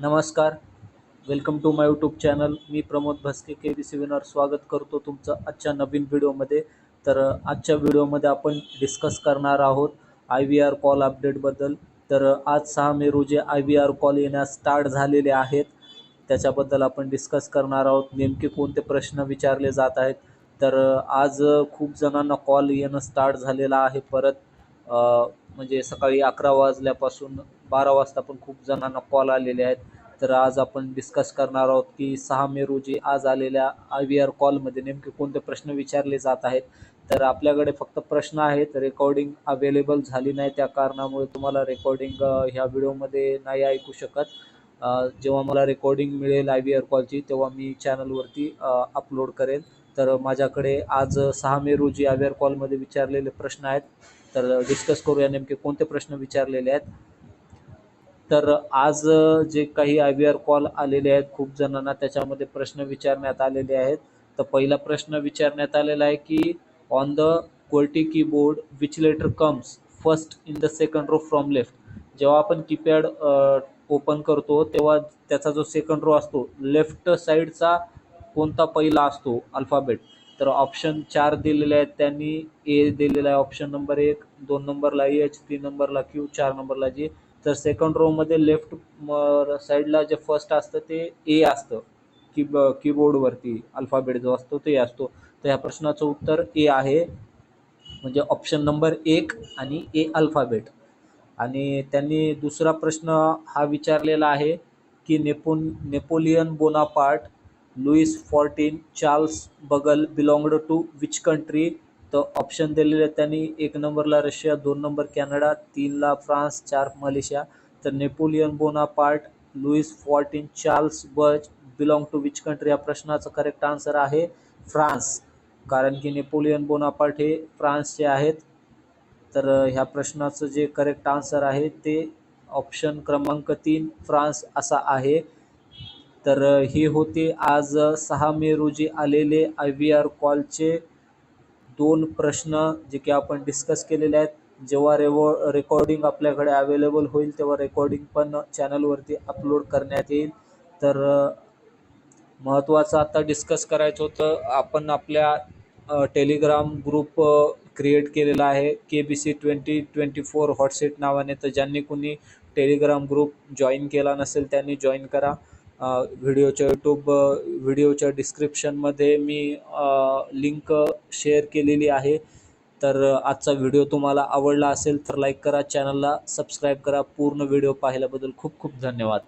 नमस्कार, welcome to my YouTube channel. मी Pramod Bhaske KBC winner स्वागत करतो तुमचं आजच्या नवीन व्हिडिओमध्ये. तर आजच्या व्हिडिओमध्ये आपण डिस्कस करणार आहोत IVR कॉल अपडेटबद्दल. तर आज 6 मे रोजी IVR कॉल येण्यास स्टार्ट झालेले आहेत. त्याच्याबद्दल आपण डिस्कस करणार आहोत. नेमके कोणते प्रश्न विचारले जात आहेत. तर आज खूप जणांना कॉल येणं स्टार्ट झालेलं आहे परत. म्हणजे सकाळी 11 वाजल्यापासून 12 वाजता पण खूप जणांना कॉल आलेले आहेत. तर आज आपण डिस्कस करणार आहोत की 6 मे रोजी आज आलेल्या IVR कॉलमध्ये नेमके कोणते प्रश्न विचारले जात आहेत. तर आपल्याकडे फक्त प्रश्न आहेत, रेकॉर्डिंग अवेलेबल झाली नाही, त्या कारणामुळे तुम्हाला रेकॉर्डिंग ह्या व्हिडिओमध्ये नाही ऐकू शकत. जेव्हा मला रेकॉर्डिंग मिळेल IVR कॉलची तेव्हा मी चॅनलवरती अपलोड करेल. तर माझ्याकडे आज 6 मे रोजी IVR कॉलमध्ये विचारलेले प्रश्न आहेत. तर डिस्कस करूया नेमके कोणते प्रश्न विचारलेले आहेत. तर आज जे काही IVR कॉल आलेले आहेत खूप जणांना, त्याच्यामध्ये प्रश्न विचारण्यात आलेले आहेत. तर पहिला प्रश्न विचारण्यात आलेला आहे की on the QWERTY keyboard which letter comes first in the second row from left. जेव्हा आपण कीपॅड ओपन करतो तेव्हा त्याचा जो सेकंड रो असतो लेफ्ट साईडचा कोणता पहिला असतो अल्फाबेट. तर ऑप्शन 4 दिलेले आहेत त्यांनी. ए दिलेला आहे ऑप्शन नंबर 1, 2 नंबरला H, 3 नंबरला Q, 4 नंबरला G. तर सेकंड रो मध्ये लेफ्ट साईडला जे फर्स्ट असतं ते ए असतं. कीबोर्डवरती अल्फाबेट जो असतो ते असतो. तर ह्या प्रश्नाचं उत्तर ए आहे, म्हणजे ऑप्शन नंबर 1 आणि ए अल्फाबेट. आणि त्यांनी दुसरा प्रश्न हा विचारलेला आहे की नेपोलियन बोनापार्ट, लुईस 14, चार्ल्स बगल बिलॉंगड टू विच कंट्री. तर ऑप्शन दिलेले त्यांनी. 1 नंबरला रशिया, 2 नंबर कॅनडा, 3ला फ्रान्स, 4 मलेशिया. तर Napoleon Bonaparte, Louis 14, Charles Babbage belong to which country या प्रश्नाचं करेक्ट आन्सर आहे फ्रान्स. कारण की नेपोलियन बोनापार्ट हे फ्रान्सचे आहेत. तर ह्या प्रश्नाचं जे करेक्ट आन्सर आहे ते ऑप्शन क्रमांक 3 फ्रान्स असा आहे. तर हे होते आज 6 मे रोजी आलेले IVR कॉलचे 2 प्रश्न जे की आपण डिस्कस केलेले आहेत. जेव्हा रेकॉर्डिंग आपल्याकडे अवेलेबल होईल तेव्हा रेकॉर्डिंग पण चॅनलवरती अपलोड करण्यात येईल. तर महत्त्वाचं आता डिस्कस करायचं होतं, आपण आपल्या टेलिग्राम ग्रुप क्रिएट केलेला आहे KBC 2024 हॉटसेट नावाने. तर ज्यांनी कोणी टेलिग्राम ग्रुप जॉईन केला नसेल त्यांनी जॉईन करा. व्हिडिओच्या डिस्क्रिप्शनमध्ये मी लिंक शेअर केलेली आहे. तर आजचा व्हिडिओ तुम्हाला आवडला असेल तर लाईक करा, चॅनलला सबस्क्राईब करा. पूर्ण व्हिडिओ पाहिल्याबद्दल खूप खूप धन्यवाद.